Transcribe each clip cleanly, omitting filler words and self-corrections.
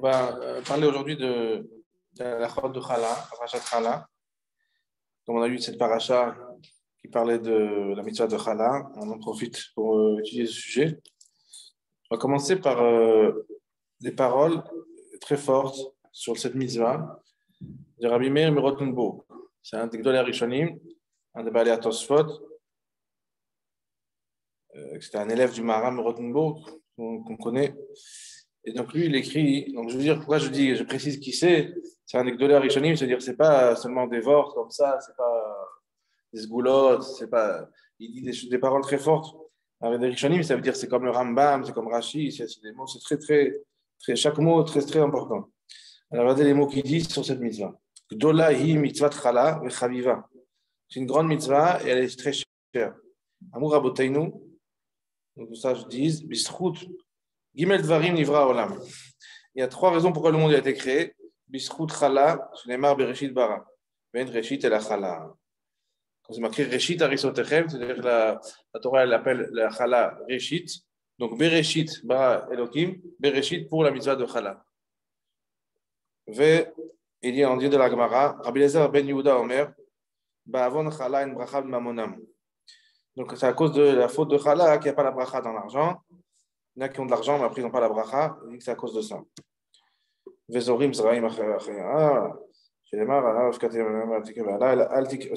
On va parler aujourd'hui de la chôte de Chala, la paracha de Chala. Comme on a vu cette paracha qui parlait de la mitzvah de Chala, on en profite pour étudier ce sujet. On va commencer par des paroles très fortes sur cette mitzvah de Rabbi Meir Mirotenbourg. C'est un des Gdolei Rishonim, un des Baalei Tosfot. C'était un élève du Maharam Mirotenbourg qu'on connaît. Et donc lui, il écrit, donc je veux dire, pourquoi je précise qui c'est un des Gdolei Rishonim, c'est-à-dire c'est pas seulement des vorts comme ça, c'est pas des sgoulottes, c'est pas, il dit des paroles très fortes. Avec des Rishonim, ça veut dire c'est comme le Rambam, c'est comme Rashi, c'est des mots, c'est très, chaque mot est très important. Alors regardez les mots qu'il dit sur cette mitzvah. Gdola hi mitzvat chala vechaviva. C'est une grande mitzvah et elle est très chère. Amour aboteinu, donc tout ça je dis, bischut. Gimel Dvarim Nivra Olam. Il y a trois raisons pourquoi le monde a été créé. Bischut Chala, Shneimar Bereshit Bara. Ben Reshit et la Chala. Quand c'est marqué Reshit Arisotechem, c'est-à-dire que la Torah elle appelle la Chala Reshit. Donc Bereshit Bara Elohim, Bereshit pour la mitzvah de Chala. Il y a en Dieu de la Gemara, Rabbi Eliezer ben Yehuda Omer, Ba'avon Chala en bracha mamonam. Donc c'est à cause de la faute de Chala qu'il n'y a pas la bracha dans l'argent. Il y en a qui ont de l'argent, mais après ils n'ont pas la bracha. Il dit que c'est à cause de ça. C'est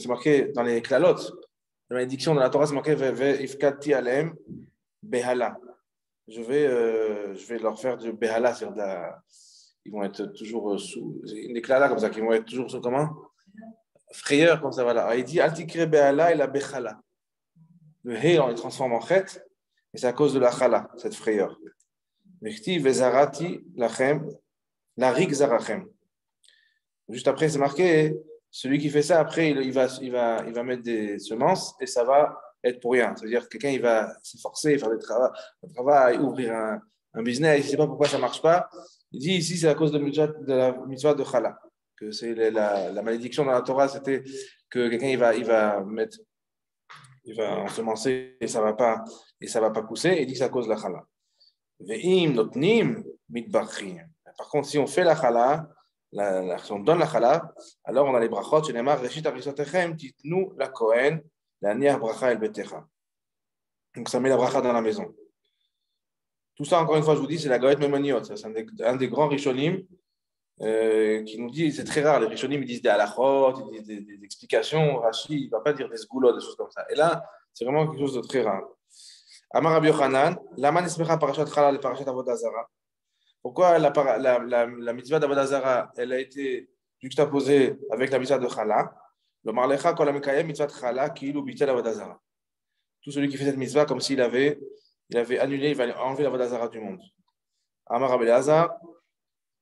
marqué dans les klalotes. Dans l'édiction de la Torah, c'est marqué behala. Je vais leur faire du behala. Ils vont être toujours sous. Une déclara comme ça, qui vont être toujours sous comment? Frayeur, comme ça, voilà. Il dit altikre behala et la bechala. Le he, on les transforme en chet. Et c'est à cause de la chala, cette frayeur. Juste après, c'est marqué, celui qui fait ça, après, il va mettre des semences et ça va être pour rien. C'est-à-dire que quelqu'un, il va s'efforcer, faire un travail, ouvrir un business, il ne sait pas pourquoi ça ne marche pas. Il dit ici, c'est à cause de la mitzvah de chala. Que c'est la malédiction dans la Torah, c'était que quelqu'un, il va ensemencer et ça va pas pousser, et il dit que c'est à cause de la chala. Par contre, si on fait la chala, si on donne la chala, alors on a les brachot, chez Neymar, Reshit Arisotechem, titnu la Kohen, la niach bracha el betecha. Donc ça met la bracha dans la maison. Tout ça, encore une fois, je vous dis, c'est la Goët Memoniot. C'est un des grands Rishonim qui nous dit, c'est très rare, les Rishonim, ils disent des halachot, ils disent des explications, Rashi, il ne va pas dire des sgoulots, des choses comme ça. Et là, c'est vraiment quelque chose de très rare. Amar Rabbi Yochanan, Laman Esmecha Parashat Chala et Parashat Avodah Zara. Pourquoi la mitzvah d'Avodah Zara, elle a été juxtaposée avec la mitzvah de Chala? Le Marlecha Kol HaMekayem mitzvah de Chala Ki'ilu Bitel Avodah Zara. Tout celui qui fait cette mitzvah comme s'il avait annulé, il va enlever l'Avodah Zara du monde. Amar Rabbi Elazar,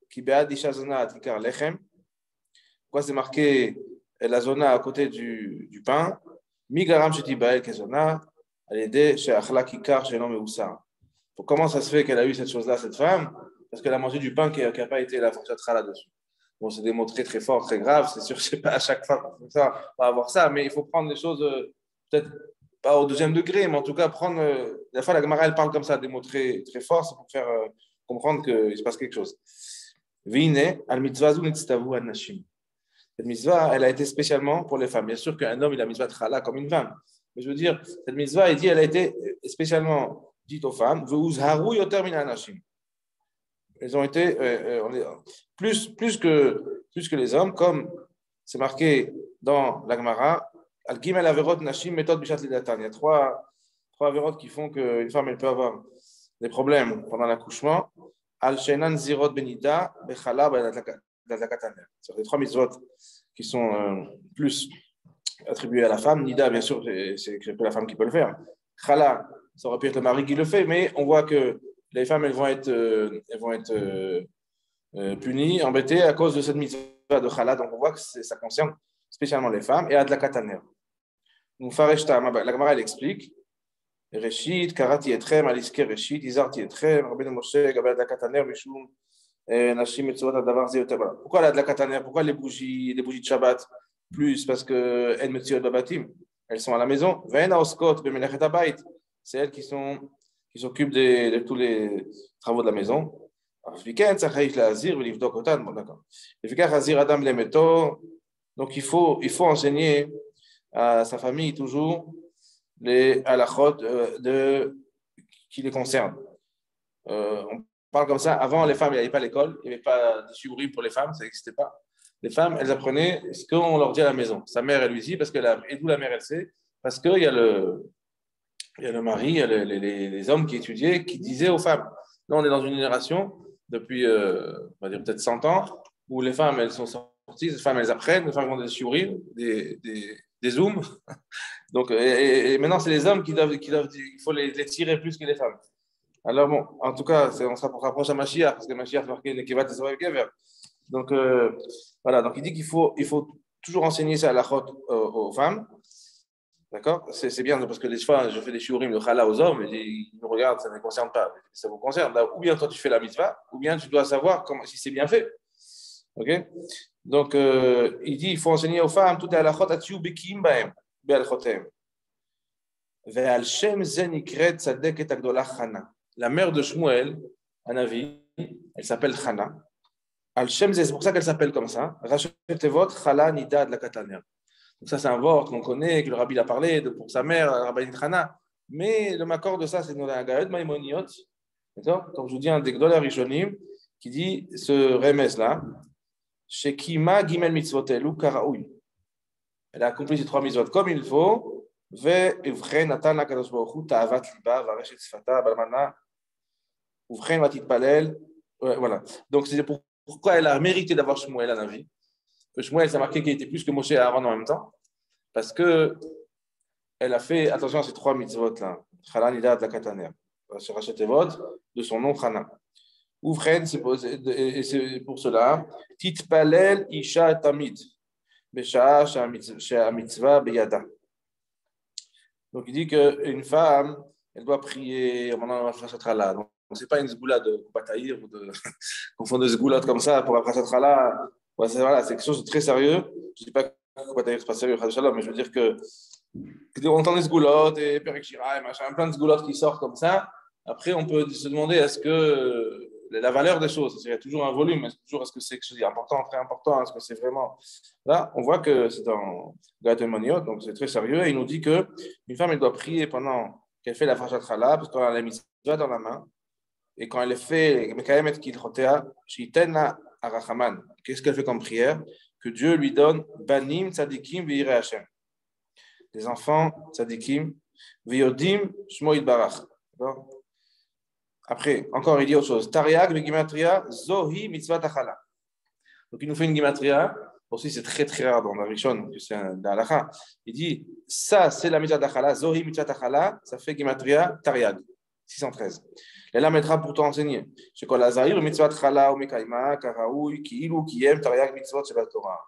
Ki Be'ad Isha Zona Atikar Lechem. Pourquoi c'est marqué la zona à côté du pain? Migaram Shetibael Kezona. Comment ça se fait qu'elle a eu cette chose-là, cette femme? Parce qu'elle a mangé du pain qui n'a pas été la fourchette là-dessus. Bon, c'est des mots très très forts, très graves. C'est sûr que c'est pas à chaque fois qu'on va avoir ça, mais il faut prendre les choses peut-être pas au deuxième degré, mais en tout cas prendre. La fois la Gemara elle parle comme ça, des mots très très forts, c'est pour faire comprendre qu'il se passe quelque chose. Vine al mitzvazu nitztavu an-nashim. Cette mitzvah, elle a été spécialement pour les femmes. Bien sûr qu'un homme il a mitzvah de chala comme une femme. Mais je veux dire, cette mitzvah, elle a été spécialement dite aux femmes. Elles ont été plus que les hommes, comme c'est marqué dans la Gemara. Il y a trois avérotes qui font qu'une femme elle peut avoir des problèmes pendant l'accouchement. C'est les trois mitzvot qui sont plus attribué à la femme. Nida, bien sûr, c'est que la femme qui peut le faire. Chala, ça aurait pu être le mari qui le fait, mais on voit que les femmes, elles vont être punies, embêtées à cause de cette mitzvah de Chala. Donc on voit que ça concerne spécialement les femmes et Adla Kataner. Donc Fareshta, la Gemara, elle explique. Reshit, Karati etrem, Aliske Reshit, Izarti etrem, Rabbeinu Moshe, Gabel Adla Kataner, Mishum, Nashim Metzorot Adavar Zeyoter. Pourquoi l'Adla Kataner? Pourquoi les bougies de Shabbat? Plus parce que elles sont à la maison. C'est elles qui s'occupent de tous les travaux de la maison. Donc il faut enseigner à sa famille toujours les halachot qui les concernent. On parle comme ça. Avant, les femmes, il n'y avait pas l'école, il n'y avait pas de shiurim pour les femmes, ça n'existait pas. Les femmes, elles apprenaient ce qu'on leur dit à la maison. Sa mère, elle lui dit, et d'où la mère, elle sait, parce qu'il y a le mari, il y a les hommes qui étudiaient, qui disaient aux femmes. Là, on est dans une génération, depuis, on va dire peut-être 100 ans, où les femmes, elles sont sorties, les femmes, elles apprennent, les femmes vont des shiurim, des zooms. Donc, et maintenant, c'est les hommes qui doivent il faut les tirer plus que les femmes. Alors bon, en tout cas, on se rapproche à Mashiach, parce que Mashiach marqué le Kevat Israël Gever. Donc, voilà, donc il dit qu'il faut toujours enseigner ça à la chôte aux femmes. D'accord? C'est bien, parce que des fois, je fais des shiurim de chala aux hommes, et ils me regardent, ça ne me concerne pas. Ça vous concerne. Là, ou bien toi, tu fais la mitzvah, ou bien tu dois savoir si c'est bien fait. Ok? Donc, il dit qu'il faut enseigner aux femmes tout à la chôte, atziu bekim baem, be'al chotem. Ve'al shem ze nikret tzadeket agdola Chana. La mère de Shmuel, Hanavi, elle s'appelle Chana. Al-Shem, c'est pour ça qu'elle s'appelle comme ça. Rachetevot Chala Nida de la Kataner. Donc ça, c'est un vort qu'on connaît, que le rabbi a parlé pour sa mère, Rabbanit Chana. Mais le makor de ça, c'est dans la Gaïd Maïmoniot. D'accord? Comme je vous dis, un des Gdola Rishonim qui dit ce remez-là, Shekima Gimel Mitzvotelu Karaoui. Elle a accompli ces 3 mitzvot comme il faut. Ve'ivchen Natan Akadosh Baruch Hu Ta'avat Liba Vareshet Sfata Balmana. Voilà. Donc, c'est pourquoi elle a mérité d'avoir Shmuel à la vie. Que Shmuel, ça a marqué qu'il était plus que Moshe et Aaron en même temps. Parce qu'elle a fait attention à ces 3 mitzvot-là. Chala Nida de la Kataner. De son nom Chana. Ouvren, et c'est pour cela. Titpalel Isha Tamid. Besha Mitzvah Beyada. Donc, il dit qu'une femme, elle doit prier pendant la Chala. Donc, ce n'est pas une zgoula de Koupataïr ou de confondre de zgoulottes comme ça pour après cette là. Voilà, c'est quelque chose de très sérieux. Je ne dis pas que Koupataïr n'est pas sérieux, mais je veux dire que on entend des zgoulottes et Perek Shira et machin, plein de zgoulottes qui sortent comme ça. Après, on peut se demander est-ce que la valeur des choses, il y a toujours un volume, est-ce que c'est quelque chose d'important, très important, est-ce que c'est vraiment. Là, on voit que c'est dans Gaëtan Moniot, donc c'est très sérieux. Et il nous dit qu'une femme, elle doit prier pendant qu'elle fait la Farashat Chala, parce qu'elle a la mitzvah dans la main. Et quand elle fait Mekayemet Kilchotea, Shitena Arachaman, qu'est-ce qu'elle fait comme prière? Que Dieu lui donne Banim Tzadikim Ve'ire Hashem. Des enfants Tzadikim Ve'yodim Shmo Yitbarach. Après, encore il dit autre chose. Tariag Ve'gimatria Zohi Mitzvah Tachala. Donc il nous fait une gimatria. Aussi, c'est très très rare dans la Rishon, c'est un d'Alacha. Il dit ça, c'est la Mitzvah Tachala. Zohi Mitzvah Tachala, ça fait gimatria Tariag. 613. Et là, mettra pour t'enseigner. C'est quoi la Zahir, mitzvah chala ou mekaima, karaoui, kiilu, kiyem, tariag, mitzvot, c'est la Torah.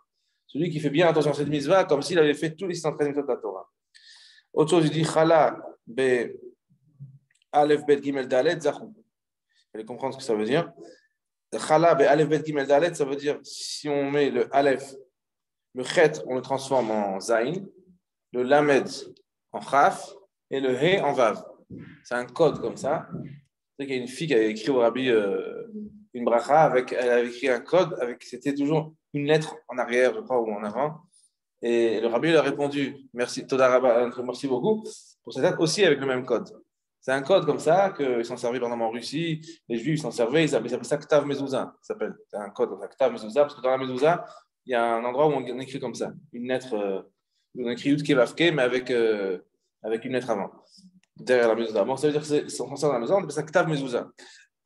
Celui qui fait bien attention à cette mitzvah, comme s'il avait fait tous les 613 mitzvot de la Torah. Autre chose, il dit chala, be, alef, bet, gimel, dalet, zachou. Vous allez comprendre ce que ça veut dire. Chala, be, alef, bet, gimel, dalet, ça veut dire, si on met le alef, le chet, on le transforme en zain, le lamed en chaf, et le he en vav. C'est un code comme ça. Il y a une fille qui avait écrit au rabbi une bracha, elle avait écrit un code, c'était toujours une lettre en arrière, je crois, ou en avant. Et le rabbi lui a répondu merci, Toda Rabba, merci beaucoup pour cette lettre aussi avec le même code. C'est un code comme ça qu'ils s'en servaient pendant en Russie, les Juifs s'en servaient, ils appellent ça Ktav Mezouza. C'est un code comme ça, Ktav Mezouza, parce que dans la Mezouza, il y a un endroit où on écrit comme ça, une lettre, on écrit Yudke Vavke, mais avec une lettre avant. Derrière la mezouza. Bon, ça veut dire que c'est en français dans la maison, on appelle ça Ktav Mezouza.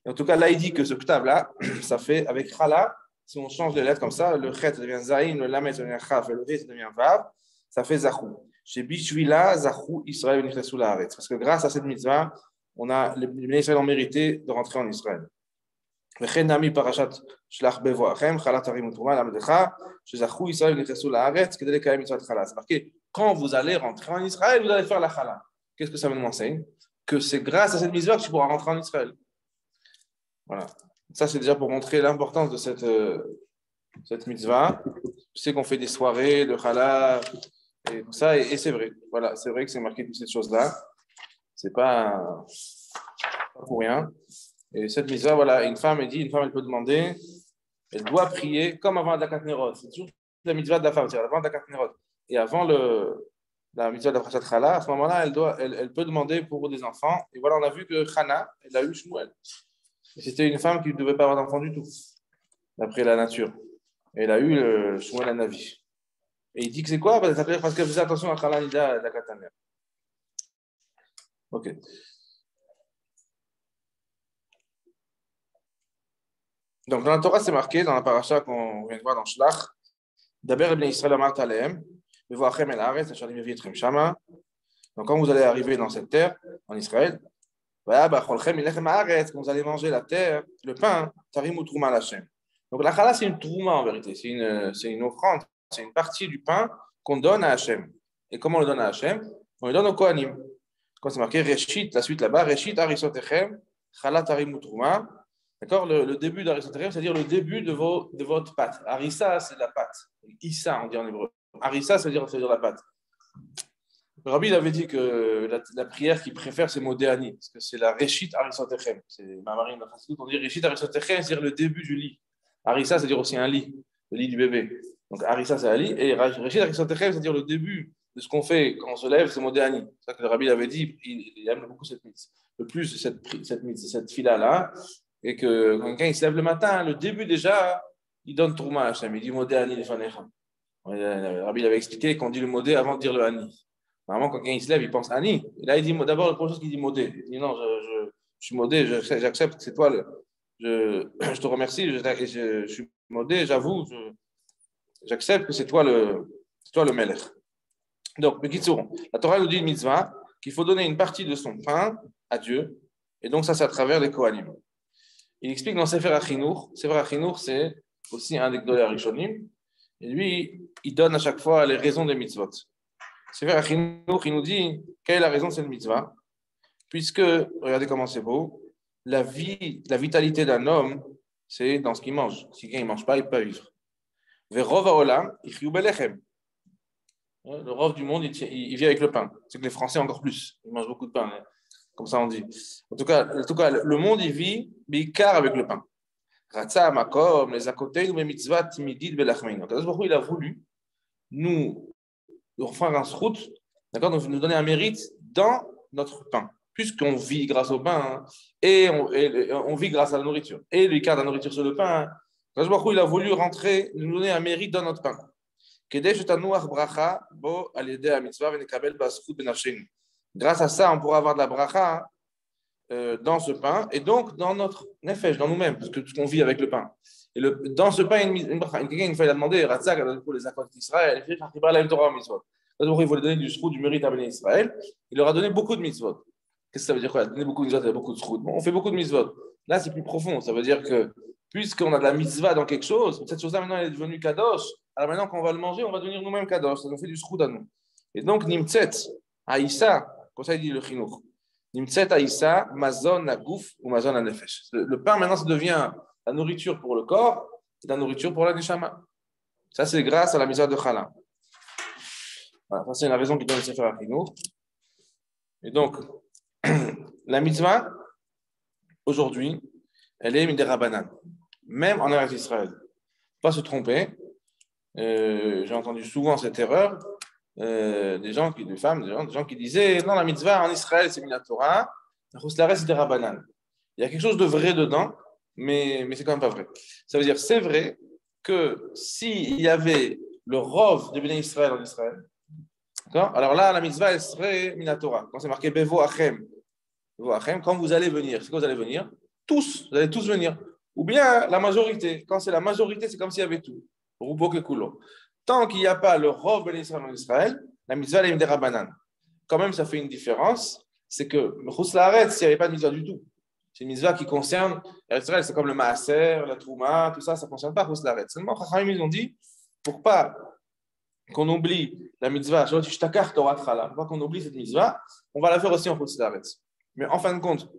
En tout cas, là, il dit que ce Ktav-là, ça fait avec Chala, si on change les lettres comme ça, le Chet devient Zayin, le Lamed devient Chaf, et le He devient Vav, ça fait Zachou. Chez Bishvila, Zachou, Israël venir sous la Haaretz. Parce que grâce à cette mitzvah, les Israéliens ont mérité de rentrer en Israël. וכן נעמי פרשת שלח בבואכם, חלה תרימו תרומה לעבדך, שזכו ישראל ונכנסו לארץ כדי לקיים מצוות חלה. C'est marqué, quand vous allez rentrer en Israël, vous allez faire la chala. Qu'est-ce que ça nous enseigne? Que c'est grâce à cette mitzvah que tu pourras rentrer en Israël. Voilà. Ça, c'est déjà pour montrer l'importance de cette mitzvah. Je sais qu'on fait des soirées de chala et tout ça, et c'est vrai. Voilà, c'est vrai que c'est marqué toutes ces choses-là. C'est pas pour rien. Et cette mitzvah, voilà, une femme, elle peut demander, elle doit prier comme avant la Nerot. C'est toujours la mitzvah de la femme, c'est avant la Nerot. Et avant la mitzvah de la Prashat Chala, à ce moment-là, elle peut demander pour des enfants. Et voilà, on a vu que Chana, elle a eu Shmuel. Et c'était une femme qui ne devait pas avoir d'enfant du tout, d'après la nature. Et elle a eu le Shmuel Hanavi. Et il dit que c'est quoi? Parce qu'elle faisait attention à Chala Nida de la Kataner. Ok. Donc, dans la Torah, c'est marqué, dans la paracha qu'on vient de voir dans Shlach, Daber ibn Israël amart alehem, vevoachem el haaretz, asher ani mevi etchem shama. Donc, quand vous allez arriver dans cette terre, en Israël, voilà, bacholchem ilechem haaretz, quand vous allez manger la terre, le pain, tarim ou trouma l'Hashem. Donc, la chala, c'est une trouma en vérité, c'est une offrande, c'est une partie du pain qu'on donne à Hachem. Et comment on le donne à Hachem? On le donne au Kohanim. Quand c'est marqué Reshit, la suite là-bas, Reshit harisotechem, chala tarim ou trouma. D'accord, le début d'Arisotérem, c'est-à-dire le début de votre pâte. Harissa, c'est la pâte. Issa, on dit en hébreu. Harissa, c'est-à-dire la pâte. Le Rabbi il avait dit que la prière qu'il préfère, c'est Modéani, parce que c'est la Réchit Arisotechem. C'est ma marine, on dit Réchit Arisotechem, c'est-à-dire le début du lit. Harissa, c'est-à-dire aussi un lit, le lit du bébé. Donc Harissa, c'est un lit, et Réchit Arisotechem, c'est-à-dire le début de ce qu'on fait quand on se lève, c'est Modéani. C'est ça que le Rabbi avait dit, il aime beaucoup cette mitzvah. Le plus cette fila-là. Et que quand quelqu'un se lève le matin, le début déjà, il donne Trouma à Hachem. Il dit Modé Ani Lefanecha. Le Rabbi avait expliqué qu'on dit le Modé avant de dire le Ani. Normalement, quand quelqu'un se lève, il pense Ani. Et là, il dit d'abord la première chose qu'il dit Modé. Il dit non, je suis Modé, j'accepte que c'est toi je te remercie, je suis Modé, j'avoue, j'accepte que c'est toi le Melech. Donc, la Torah nous dit une mitzvah qu'il faut donner une partie de son pain à Dieu. Et donc, ça, c'est à travers les Kohanim. Il explique dans Sefer HaChinuch, c'est aussi un des Gdolei Harishonim, et lui, il donne à chaque fois les raisons des mitzvot. Sefer HaChinuch, il nous dit quelle est la raison de cette mitzvah, puisque, regardez comment c'est beau, la vitalité d'un homme, c'est dans ce qu'il mange. Si quelqu'un ne mange pas, il ne peut pas vivre. Verov haolam, ichyu belechem. Le rov du monde, il vit avec le pain. C'est que les Français encore plus, ils mangent beaucoup de pain. Comme ça on dit. En tout cas, le monde, il vit bikar avec le pain. Ratza, makom, les akoteinu, mes mitzvah, timidid, belachmeinu. Il a voulu nous faire un srout, d'accord, donc nous donner un mérite dans notre pain. Puisqu'on vit grâce au pain, et on vit grâce à la nourriture. Et le quart de la nourriture sur le pain, il a voulu rentrer, nous donner un mérite dans notre pain. Grâce à ça, on pourra avoir de la bracha dans ce pain et donc dans notre nefesh, dans nous-mêmes, parce que tout ce qu'on vit avec le pain. Et dans ce pain, quelqu'un il a demandé, Ratzak, pour les accords d'Israël, il voulait donner du sroud, du mérite à Béné Israël. Il leur a donné beaucoup de mitzvot. Qu'est-ce que ça veut dire quoi? Il a donné beaucoup de mitzvot, il a beaucoup de sroud. Bon, on fait beaucoup de mitzvot. Là, c'est plus profond. Ça veut dire que puisqu'on a de la mitzvah dans quelque chose, cette chose-là maintenant elle est devenue kadosh. Alors maintenant qu'on va le manger, on va devenir nous-mêmes kadosh. Ça nous fait du sroud à nous. Et donc, nimtzet, haïssa, comme ça il dit le chinuch. Nimtzet haïssa, mazon la gouf ou mazon la nefesh. Le pain maintenant ça devient la nourriture pour le corps et la nourriture pour la neshama. Ça c'est grâce à la mitzvah de chala. Voilà, ça c'est la raison qui donne le sefer HaChinuch. Et donc, la mitzvah, aujourd'hui, elle est midérabanan, même en Eretz Israël. Pas se tromper. J'ai entendu souvent cette erreur des gens qui disaient non, la mitzvah en Israël c'est minatora, la chouslaret c'est des rabanan. Il y a quelque chose de vrai dedans, mais c'est quand même pas vrai. Ça veut dire c'est vrai que s'il y avait le rov de Béné Israël en Israël, d'accord, alors là la mitzvah elle serait minatora. Quand c'est marqué bevo achem, quand vous allez venir, c'est quand vous allez venir, vous allez tous venir. Ou bien la majorité. Quand c'est la majorité, c'est comme s'il y avait tout. Rubo kekulo. Tant qu'il n'y a pas le rov ben Israël en Israël, la mitzvah est des rabanan. Quand même, ça fait une différence. C'est que Chutz La'aretz, il n'y avait pas de mitzvah du tout. C'est une mitzvah qui concerne Israël. C'est comme le maaser, la trouma, tout ça, ça ne concerne pas Chutz La'aretz. Seulement, Chachamim, ils ont dit, pour pas qu'on oublie la mitzvah, pour pas qu'on oublie cette mitzvah, on va la faire aussi en Chutz La'aretz. Mais en fin de compte,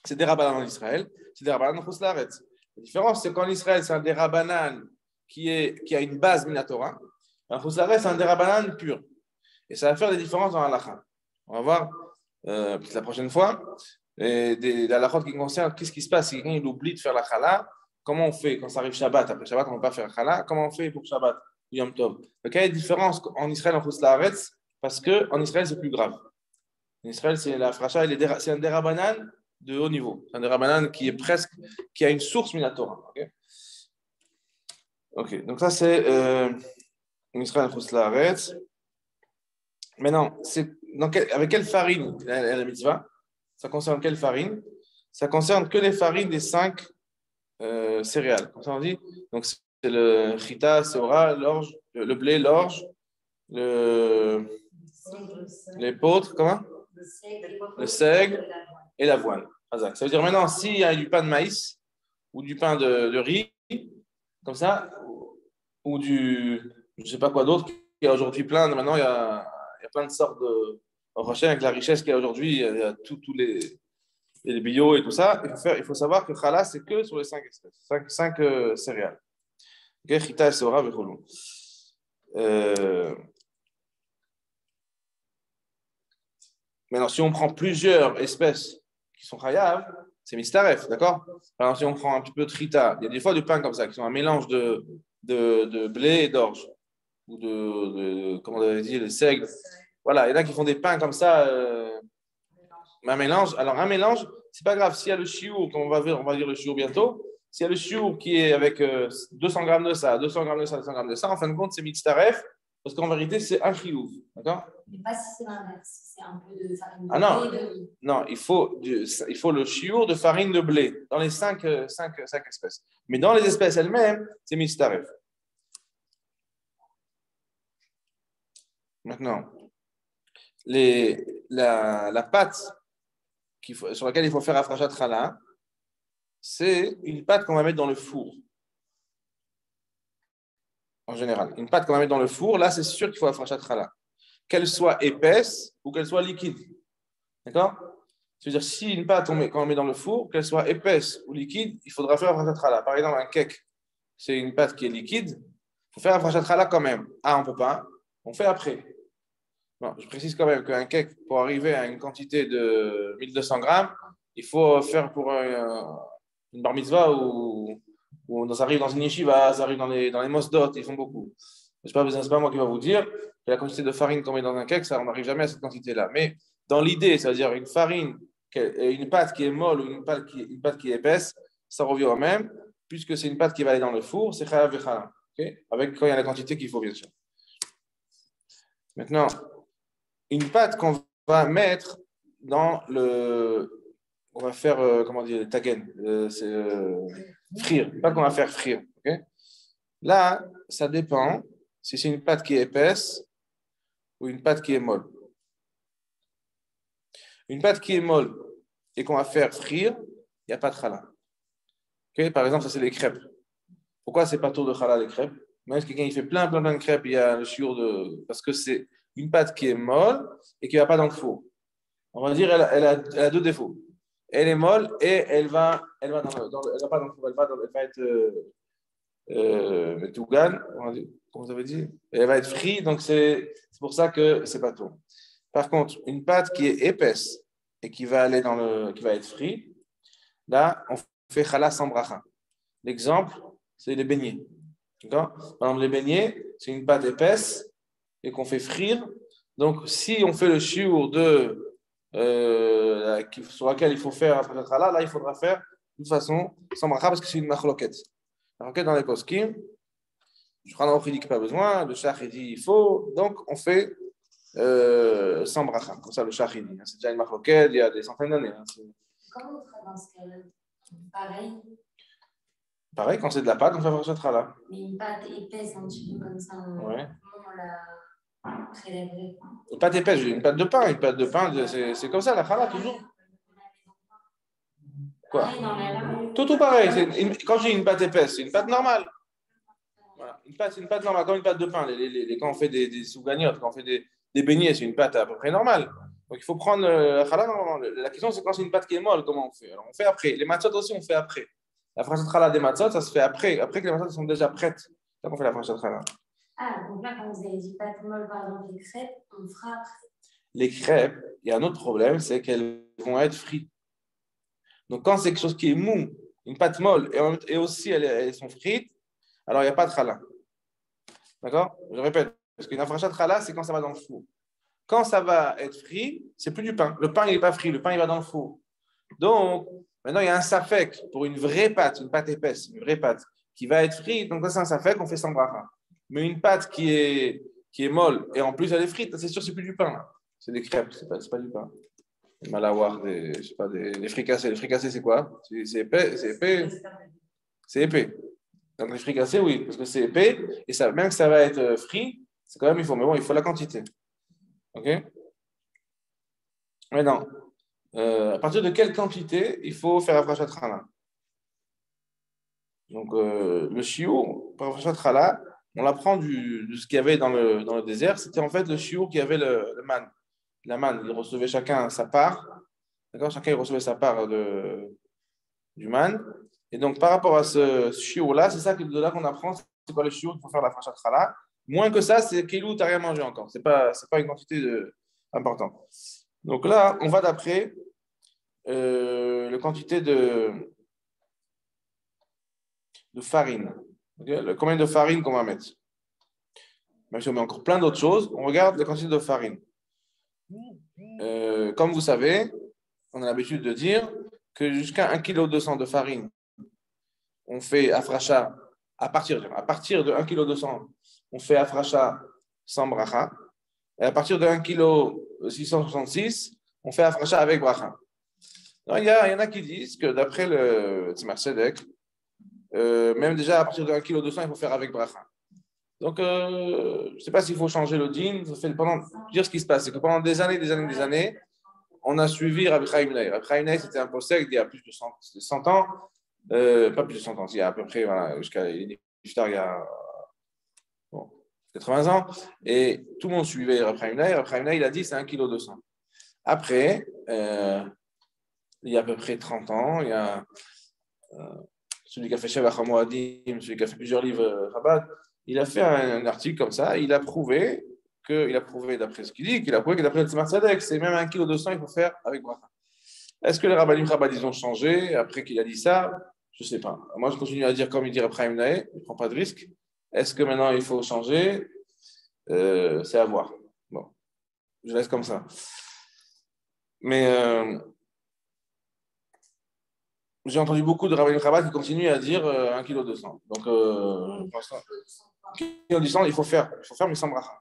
c'est des rabanan en Israël, c'est des rabanan en Chutz La'aretz. La différence, c'est qu'en Israël, c'est un des rabanan qui a une base minatora. En Chutz La'aretz, c'est un des rabanan pur. Et ça va faire des différences dans l'halakha. On va voir la prochaine fois. des halakhot qui concernent qu'est-ce qui se passe si quelqu'un il oublie de faire la chala, comment on fait quand ça arrive Shabbat? Après Shabbat, on ne peut pas faire la chala, comment on fait pour Shabbat, Yom Tov? Donc, il y a une différence en Israël, en Chutz La'aretz, parce qu'en Israël, c'est plus grave. En Israël, c'est la fracha, c'est un derabanan de haut niveau. C'est un derabanan qui est presque, qui a une source minatora. Ok, donc ça, c'est en Israël, en Chutz La'aretz. Maintenant, avec quelle farine la mitzvah? Ça concerne quelle farine? Ça concerne que les farines des 5 céréales. Comme ça, on dit. Donc, c'est le chita, seora, l'orge, le blé, l'orge, l'épeautre, comment? Le seigle et l'avoine. Ça veut dire maintenant, s'il y a du pain de maïs ou du pain de riz, comme ça, ou du, je ne sais pas quoi d'autre, il y a aujourd'hui plein, maintenant, il y a plein de sortes de rochers avec la richesse qu'il y a aujourd'hui, il y a tous les bio et tout ça. Il faut savoir que challah, c'est que sur les 5 espèces, 5 céréales. Okay? Chita, seora, vecholo. Maintenant, si on prend plusieurs espèces qui sont chayav, c'est mistaref, d'accord? Alors, si on prend un petit peu de chita, il y a des fois du pain comme ça, qui sont un mélange de blé et d'orge, ou comment on avait dit, le seigle. Voilà, il y en a qui font des pains comme ça, un mélange. Alors, un mélange, c'est pas grave. S'il y a le chiour, comme on va dire le chiour bientôt, s'il y a le chiour qui est avec 200 grammes de ça, 200 grammes de ça, 200 grammes de ça, en fin de compte, c'est mitzaref, parce qu'en vérité, c'est un chiour, d'accord? Mais pas si c'est l'inverse, c'est un peu de farine de blé et de riz. Non, il faut le chiour de farine de blé dans les 5 espèces. Mais dans les espèces elles-mêmes, c'est mitzaref. Maintenant, la pâte sur laquelle il faut faire afrachat challah, c'est une pâte qu'on va mettre dans le four. En général, une pâte qu'on va mettre dans le four, là, c'est sûr qu'il faut afrachat challah. Qu'elle soit épaisse ou qu'elle soit liquide. D'accord? C'est-à-dire, si une pâte, quand on met dans le four, qu'elle soit épaisse ou liquide, il faudra faire afrachat challah. Par exemple, un cake, c'est une pâte qui est liquide, il faut faire afrachat challah quand même. Ah, on ne peut pas, on fait après. Bon, je précise quand même qu'un cake, pour arriver à une quantité de 1200 grammes, il faut faire pour une bar mitzvah ou ça arrive dans une yeshiva, ça arrive dans les mosdot, ils font beaucoup. Ce n'est pas moi qui vais vous dire que la quantité de farine qu'on met dans un cake, ça, on n'arrive jamais à cette quantité-là. Mais dans l'idée, c'est-à-dire une farine, une pâte qui est molle ou une pâte qui est épaisse, ça revient au même, puisque c'est une pâte qui va aller dans le four, c'est chalav et chalav. Avec quand il y a la quantité qu'il faut, bien sûr. Maintenant, une pâte qu'on va mettre dans on va faire, comment dire, tagen, c'est frire, une pâte qu'on va faire frire. Okay? Là, ça dépend si c'est une pâte qui est épaisse ou une pâte qui est molle. Une pâte qui est molle et qu'on va faire frire, il n'y a pas de challah. Okay? Par exemple, ça c'est les crêpes. Pourquoi c'est pas tout de challah les crêpes? Même si quelqu'un il fait plein de crêpes, il y a le shiur parce que c'est une pâte qui est molle et qui ne va pas dans le four. On va dire elle a 2 défauts. Elle est molle et elle va pas dans le four, elle va être metougan, comme vous avez dit, elle va être frite, donc c'est pour ça que c'est pas tout. Par contre, une pâte qui est épaisse et qui va être frite, là, on fait challah sans bracha. L'exemple, c'est les beignets. D'accord? Par exemple, les beignets, c'est une pâte épaisse et qu'on fait frire. Donc, si on fait le shiur sur laquelle il faut faire après notre challah, là, il faudra faire de toute façon sans bracha parce que c'est une machloket. La machloket dans les poskim, je crois qu'il dit qu'il n'y a pas besoin, le shach il dit il faut, donc on fait sans bracha. Comme ça, le shach il dit. C'est déjà une machloket, il y a des centaines d'années. Comment on traite dans ce cas-là? Pareil. Pareil, quand c'est de la pâte, on fait afrachat challah. Mais une pâte épaisse, un petit peu comme ça, ouais. Comment on la prélèverait? Une pâte épaisse, une pâte de pain. Une pâte de pain, c'est comme ça, la challah, toujours. Quoi? Tout pareil. Quand j'ai une pâte épaisse, c'est une pâte normale. Voilà. C'est une pâte normale, comme une pâte de pain. Quand on fait des sougagnottes, quand on fait des beignets, c'est une pâte à peu près normale. Donc il faut prendre la challah normalement. La question, c'est quand c'est une pâte qui est molle, comment on fait? Alors on fait après. Les matzot aussi, on fait après. La frachat challah des matzot, ça se fait après que les matzot sont déjà prêtes. C'est ça qu'on fait la frachat challah. Ah, donc là, quand vous avez dit pâte molle, par exemple, les crêpes, on fera après. Les crêpes, il y a un autre problème, c'est qu'elles vont être frites. Donc, quand c'est quelque chose qui est mou, une pâte molle, et aussi elles sont frites, alors il n'y a pas de challah. D'accord? Je répète, parce qu'une afrachat challah, c'est quand ça va dans le four. Quand ça va être frit, c'est plus du pain. Le pain, il n'est pas frit, le pain, il va dans le four. Donc, maintenant, il y a un safek pour une vraie pâte, une pâte épaisse, une vraie pâte, qui va être frite. Donc, ça, c'est un safek, on fait sans bracha. Mais une pâte qui est molle, et en plus, elle est frite, c'est sûr, c'est plus du pain. Là. C'est des crêpes, c'est pas du pain. Des malawar, je sais pas, des fricassés. Les fricassés, c'est quoi? C'est épais, c'est épais. C'est épais. Donc, les fricassés, oui, parce que c'est épais, et ça, même que ça va être frit, c'est quand même, mais bon, il faut la quantité. OK? Maintenant, à partir de quelle quantité il faut faire Afrashat Chala? Donc, le chiour, pour Afrashat Chala, on l'apprend de ce qu'il y avait dans le désert. C'était en fait le chiour qui avait le man. La manne, ils recevaient chacun sa part. D'accord? Chacun il recevait sa part du man. Et donc, par rapport à ce chiour-là, c'est ça de là qu'on apprend c'est quoi le chiour qu'il faut faire la Afrashat Chala. Moins que ça, c'est Kilou, tu n'as rien mangé encore. Ce n'est pas une quantité importante. Donc là, on va d'après la quantité de farine. Okay? Combien de farine qu'on va mettre. Même si on met encore plein d'autres choses, on regarde la quantité de farine. Comme vous savez, on a l'habitude de dire que jusqu'à 1,2 kg de farine, on fait afracha à partir de 1,2 kg, on fait afracha sans bracha. Et à partir de 1,666 kg, on fait afracha avec bracha. Il y en a qui disent que d'après le Tzimar Tzedek, même déjà à partir de 1,2 kg, il faut faire avec bracha. Donc, je ne sais pas s'il faut changer le din. Dire ce qui se passe, c'est que pendant des années, on a suivi Rabbi Chaim Lehi. Rabbi Chaim Lehi, c'était un possède il y a plus de 100 ans, pas plus de 100 ans, il y a à peu près, voilà, jusqu'à il y a 80 ans, et tout le monde suivait Rabbi Chaim Lehi. Rabbi Chaim Lehi, il a dit c'est 1,2 kg. Après, il y a à peu près 30 ans, il y a celui qui a fait Shevach HaMoadim, celui qui a fait plusieurs livres Chabad, il a fait un article comme ça, il a prouvé d'après ce qu'il dit, qu'il a prouvé que d'après le Tzimar Tzedek, c'est même 1,2 kg, il faut faire avec bracha. Est-ce que les rabbanim Chabad, ils ont changé après qu'il a dit ça? Je ne sais pas. Moi, je continue à dire comme il dit Rabbi Chaim Lehi, je ne prends pas de risque. Est-ce que maintenant il faut changer? C'est à voir. Bon, je laisse comme ça. Mais j'ai entendu beaucoup de rabbanim Chabad qui continuent à dire 1,2 kg. Donc, 1,2 kg, il faut faire mais sans bracha.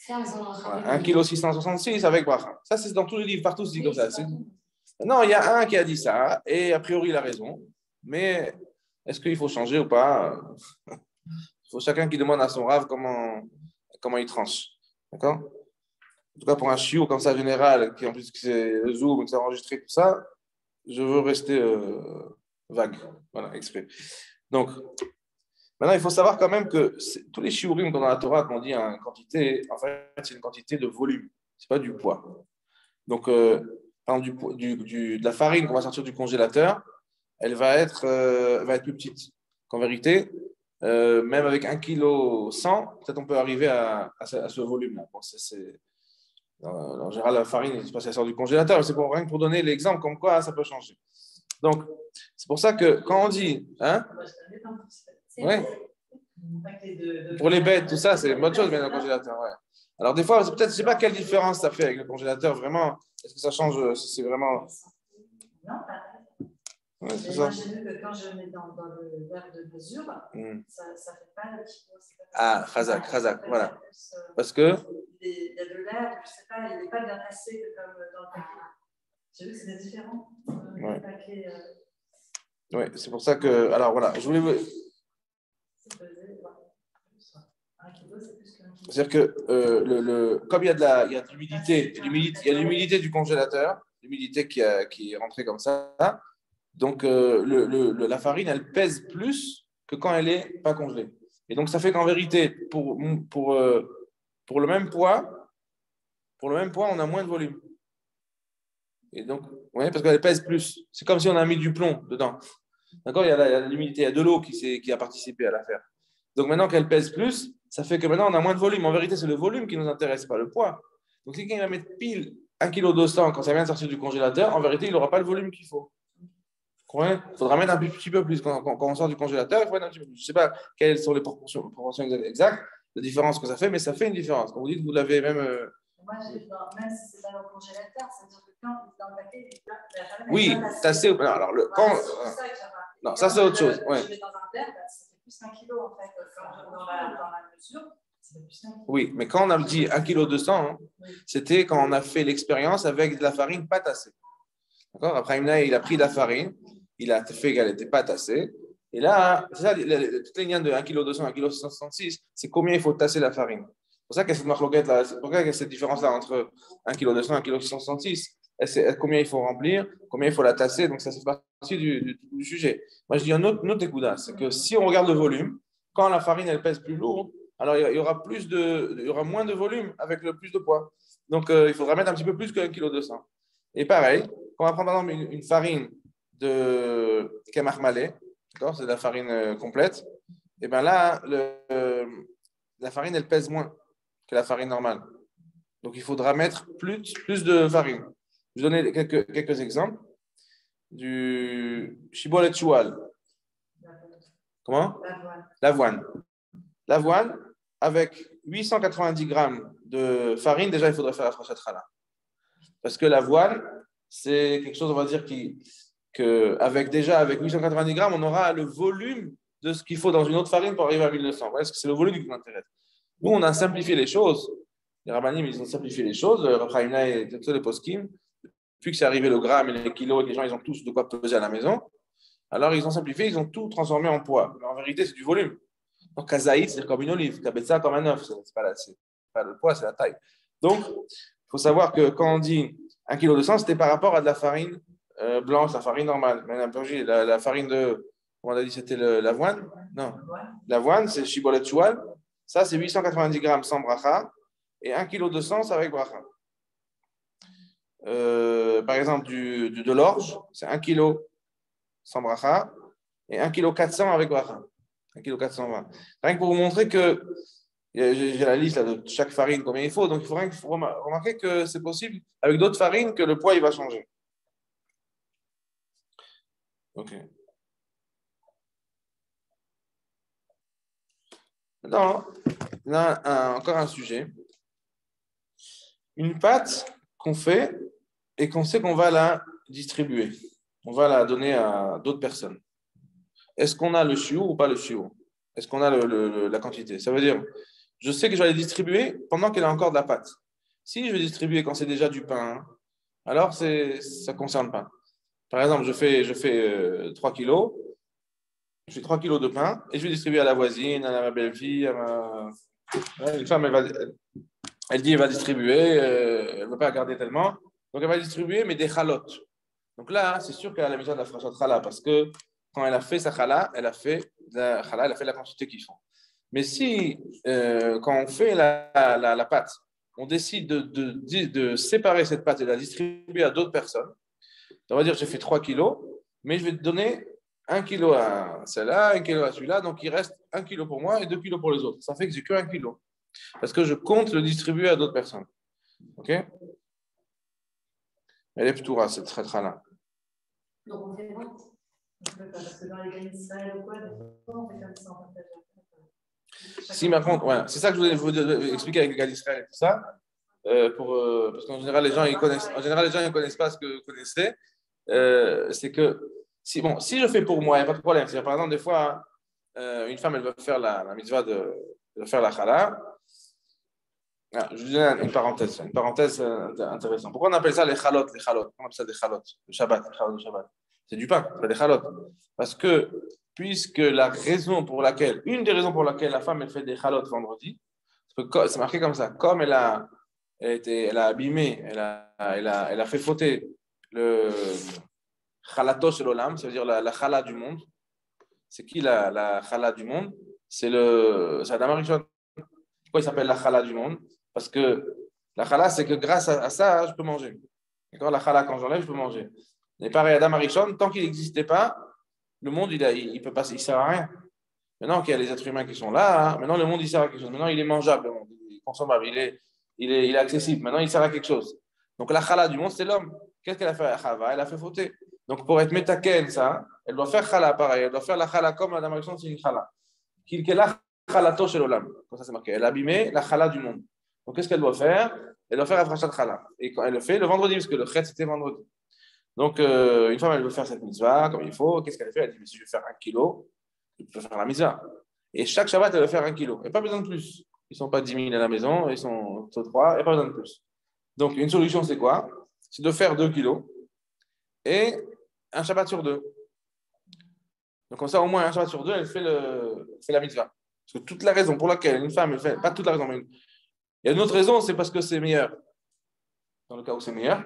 1,666 kg avec bracha. Ça, c'est dans tous les livres, partout, c'est dit comme ça. Non, il y a un qui a dit ça, et a priori, il a raison. Mais est-ce qu'il faut changer ou pas? Il faut chacun qui demande à son rave comment il tranche. D'accord? En tout cas, pour un chiot comme ça général, qui en plus c'est le Zoom, qui s'est enregistré, tout ça, je veux rester vague. Voilà, exprès. Donc, maintenant, il faut savoir quand même que tous les shiurim dans la Torah, qu'on dit une quantité, en fait, c'est une quantité de volume. Ce n'est pas du poids. Donc, par exemple, de la farine qu'on va sortir du congélateur, elle va être plus petite. Qu'en vérité, même avec 1,1 kg, peut-être on peut arriver à ce volume-là. Bon, en général, la farine, elle sort du congélateur, mais c'est rien que pour donner l'exemple comme quoi ça peut changer. Donc, c'est pour ça que quand on dit, hein, ouais, pour les bêtes, tout ça, c'est une bonne chose, mais dans le congélateur, ouais. Alors, des fois, peut-être, je ne sais pas quelle différence ça fait avec le congélateur, vraiment. Est-ce que ça change, c'est vraiment. Non, pareil. Ouais, c'est ça. Moi, j'ai vu que quand je mets dans le verre de mesure, ça ne fait pas le petit peu. Ah, Khazak, voilà. Parce que. Il y a de l'air, je ne sais pas, il n'est pas bien passé comme dans le paquet. J'ai vu que c'était différent. Ouais. Paquet, Oui, c'est pour ça que. Alors voilà, je voulais. C'est-à-dire que comme il y a de l'humidité, il y a l'humidité du congélateur, l'humidité qui est rentrée comme ça, donc la farine, elle pèse plus que quand elle n'est pas congelée. Et donc, ça fait qu'en vérité, pour le même poids, on a moins de volume. Et donc, ouais, parce qu'elle pèse plus. C'est comme si on a mis du plomb dedans. D'accord? Il y a l'humidité, il y a de l'eau qui a participé à l'affaire. Donc, maintenant qu'elle pèse plus, ça fait que maintenant, on a moins de volume. En vérité, c'est le volume qui nous intéresse, pas le poids. Donc, si quelqu'un va mettre pile 1,2 kg quand ça vient de sortir du congélateur, en vérité, il n'aura pas le volume qu'il faut. Il faudra mettre un petit peu plus. Quand on sort du congélateur, il faut mettre un petit peu plus. Je ne sais pas quelles sont les proportions exactes, la différence que ça fait, mais ça fait une différence. Quand vous dites que vous l'avez même. Moi, même si c'est pas dans le congélateur, ça veut dire que quand dans le paquet, oui, tassé. Non, alors non, ça c'est autre chose. Ouais. Je mets dans un verre, ça fait plus d'un kilo en fait. Dans la mesure, ça fait plus d'un kilo. Oui, mais quand on a dit 1,2 kg, hein, c'était quand on a fait l'expérience avec de la farine pas tassée. D'accord. Après, il a pris de la farine, il a fait qu'elle n'était pas tassée. Et là, c'est ça, toutes les liens de 1,2 kg, 1,6 kg, c'est combien il faut tasser la farine. C'est pour ça qu'il y a cette marloquette là, c'est pour ça qu'il y a cette différence-là entre 1,2 kg, 1,6 kg. Combien il faut remplir, combien il faut la tasser, donc ça fait partie du sujet. Moi, je dis un autre écoudin, c'est que si on regarde le volume, quand la farine elle pèse plus lourde, alors il y aura moins de volume avec le plus de poids. Donc il faudra mettre un petit peu plus que 1,2 kg. Et pareil, quand on va prendre par exemple une farine de kemach malé, c'est de la farine complète, et bien là, la farine elle pèse moins que la farine normale. Donc il faudra mettre plus de farine. Je vais donner quelques exemples. Du shibboleth choual. Comment? L'avoine. L'avoine, avec 890 grammes de farine, déjà il faudrait faire la frachat challah. Parce que l'avoine, c'est quelque chose, on va dire, avec 890 grammes, on aura le volume de ce qu'il faut dans une autre farine pour arriver à 1200. Est-ce que c'est le volume qui m'intéresse? Nous, on a simplifié les choses. Les rabbanim, ils ont simplifié les choses. Rachaïna et tous les poskim, depuis que c'est arrivé le gramme et les kilos, et que les gens ils ont tous de quoi peser à la maison, alors ils ont simplifié, ils ont tout transformé en poids. Mais en vérité, c'est du volume. Donc, kazaït, c'est comme une olive. Kabetza, comme un œuf. C'est pas le poids, c'est la taille. Donc, il faut savoir que quand on dit 1,2 kg, c'était par rapport à de la farine blanche, la farine normale. Mais la farine de, on a dit, c'était l'avoine. Non, l'avoine, c'est le shibboleth choual. Ça, c'est 890 grammes sans bracha. Et 1,2 kg, c'est avec bracha. Par exemple, de l'orge, c'est 1 kg sans bracha et 1,4 kg avec bracha. 1,420 kg. Rien que pour vous montrer que j'ai la liste là, de chaque farine, combien il faut. Donc, il faut remarquer que c'est possible avec d'autres farines que le poids il va changer. Ok. Maintenant, là, encore un sujet. Une pâte qu'on fait et qu'on sait qu'on va la distribuer. On va la donner à d'autres personnes. Est-ce qu'on a le shiur ou pas le shiur? Est-ce qu'on a la quantité? Ça veut dire, je sais que je vais la distribuer pendant qu'elle a encore de la pâte. Si je vais distribuer quand c'est déjà du pain, alors ça ne concerne pas. Par exemple, je fais 3 kilos, je fais 3 kilos de pain et je vais distribuer à la voisine, à ma belle-fille, une femme, elle dit qu'elle va distribuer, elle ne veut pas garder tellement, donc elle va distribuer, mais des chalotes. Donc là, c'est sûr qu'elle a la mise de la frachat challah parce que quand elle a fait sa challah, elle a fait la quantité qu'il faut. Mais si, quand on fait la pâte, on décide de séparer cette pâte et de la distribuer à d'autres personnes, on va dire j'ai fait 3 kilos, mais je vais te donner 1 kilo à celle-là, 1 kilo à celui-là, donc il reste 1 kilo pour moi et 2 kilos pour les autres. Ça fait que j'ai que 1 kilo. Parce que je compte le distribuer à d'autres personnes. Ok? Elle est ptoura, cette traite-là. Donc on fait quoi? Parce que dans les gains d'Israël ou quoi, on fait comme ça en fait. Si, par contre, ouais, c'est ça que je voulais vous expliquer avec les gars d'Israël et tout ça. Parce qu'en général, les gens ils connaissent pas ce que vous connaissez. C'est que si je fais pour moi, il n'y a pas de problème. Par exemple, des fois, une femme, elle veut faire la mitzvah de faire la challah. Ah, je vous donne une parenthèse intéressante. Pourquoi on appelle ça les chalot? On appelle ça des chalot, le Shabbat. C'est du pain, c'est pas des chalot. Parce que, puisque une des raisons pour laquelle la femme elle fait des chalot vendredi, c'est marqué comme ça, comme elle a abîmé, elle a fait fauter le chalato shel olam, ça veut dire la chala du monde. C'est qui la chala du monde? C'est Adam Arishon. Pourquoi il s'appelle la chala du monde? Parce que la chala, c'est que grâce à ça, je peux manger. D'accord? La chala, quand j'enlève, je peux manger. Et pareil, Adam Arishon, tant qu'il n'existait pas, le monde, il peut pas, il sert à rien. Maintenant qu'il y a les êtres humains qui sont là, maintenant le monde, il sert à quelque chose. Maintenant, il est mangeable, le monde, il est consommable, il est accessible. Maintenant, il sert à quelque chose. Donc, la chala du monde, c'est l'homme. Qu'est-ce qu'elle a fait à Chava? Elle a fait fauter. Donc, pour être métaken, ça, elle doit faire chala pareil. Elle doit faire la chala comme la dame c'est une chala. Qu'il la chalato shel olam. Comme ça, c'est marqué. Elle a abîmé la chala du monde. Donc, qu'est-ce qu'elle doit faire? Elle doit faire afrachat chala. Et quand elle le fait, le vendredi, parce que le chet, c'était vendredi. Donc, une femme, elle veut faire cette mitzvah comme il faut. Qu'est-ce qu'elle fait? Elle dit, mais si je veux faire 1 kilo, je peux faire la mitzvah. Et chaque Shabbat, elle veut faire 1 kilo. Et pas besoin de plus. Ils ne sont pas 10 000 à la maison, ils sont 3, et pas besoin de plus. Donc, une solution, c'est quoi? C'est de faire 2 kilos et un Shabbat sur 2. Donc, comme ça, au moins un Shabbat sur 2, elle fait la mitzvah. Parce que toute la raison pour laquelle une femme, elle fait, pas toute la raison, mais il y a une autre raison, c'est parce que c'est meilleur. Dans le cas où c'est meilleur.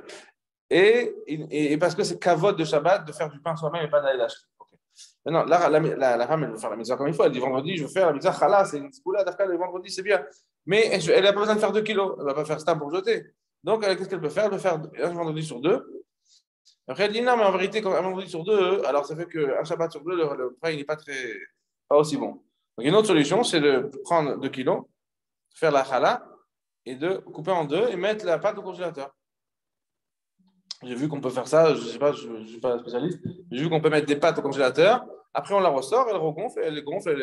Et parce que c'est kavod de Shabbat de faire du pain soi-même et pas d'aller l'acheter. Okay. Maintenant, la femme, elle veut faire la mitzvah comme il faut. Elle dit vendredi, je veux faire la mitzvah chala, c'est une spoula, d'afka, le vendredi, c'est bien. Mais elle n'a pas besoin de faire 2 kilos. Elle ne va pas faire ça pour jeter. Donc, qu'est-ce qu'elle peut faire? Elle peut faire un vendredi sur 2. Après, elle dit non, mais en vérité, quand un vendredi sur 2, alors ça fait qu'un Shabbat sur 2, le pain, il n'est pas aussi bon. Donc, une autre solution, c'est de prendre 2 kilos, faire la chala et de couper en 2 et mettre la pâte au congélateur. J'ai vu qu'on peut faire ça, je ne sais pas, je ne suis pas spécialiste. J'ai vu qu'on peut mettre des pâtes au congélateur. Après, on la ressort, elle regonfle, elle gonfle,